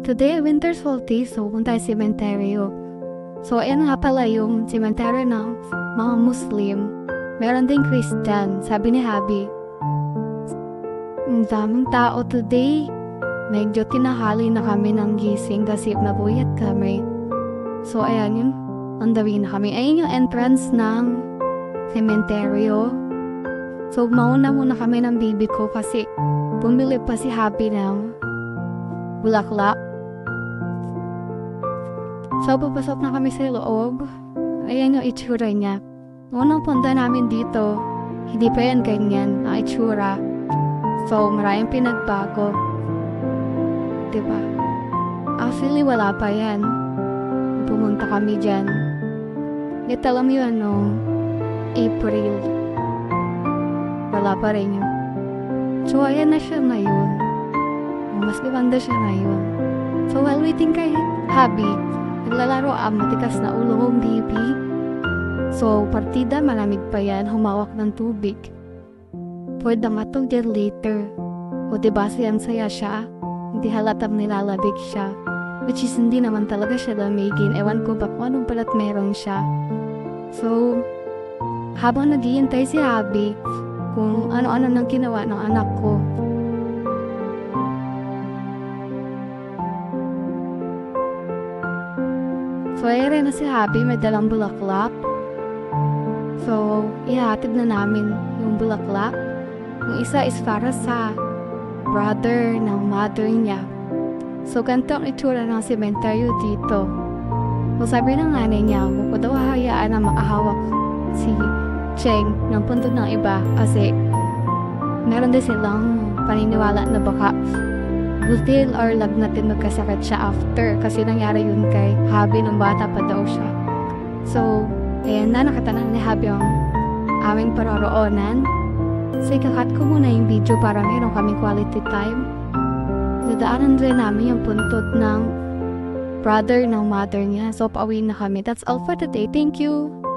today, winter solstice, so punta tayo sa sementeryo. So, ayan nga pala yung sementeryo ng mga Muslim. Meron din Christian, sabi ni Habi. Ang daming tao today. Medyo tinahali na kami ng gising kasi nabuyat kami. So, ayan yun. Andawin na kami. Ayan yung entrance ng sementeryo. So, mauna muna kami ng baby ko kasi bumili pa si Happy ng bulaklak. So, papasok na kami sa loob. Ayan yung itsura niya. Unang punta namin dito, hindi pa yan ganyan ang itsura. So, maraming pinagbago. Diba? Actually, wala pa yan. Pumunta kami dyan. Get alam yun, no? April. Wala pa rin yun. So, ayan na siya ngayon. Mas ganda siya ngayon. So, while waiting kay Habi, naglalaro ang matikas na ulo kong baby. So, partida, malamig pa yan, humawak ng tubig. Pwede matog dyan later. O diba siyang-saya siya? Hindi halatang nilalabig siya. Which is hindi naman talaga siya lamigin. Ewan ko ba kung anong palat meron siya. So, habang naghihintay si Habi, kung ano-ano nang ginawa ng anak ko. So, ayan na si Habi, may dalang bulaklak. So, ihatid na namin yung bulaklak. Yung isa is para sa brother ng mother niya. So, ganito ang itsura ng sementeryo dito. So, sabi ng nanay niya, huwag ko daw hahayaan na makahawak si Cheng ng puntod ng iba kasi meron din silang paniniwala na baka butil or lagnatin magkasakit siya after kasi nangyari yun kay Habi nung bata pa daw siya. So, ayan na, nakatanang ni Habi ang aming paroroonan. So, ikakat ko muna yung video para meron kaming quality time. Dadaanan rin namin yung puntod ng brother ng mother niya. So, pauwi na kami. That's all for today. Thank you!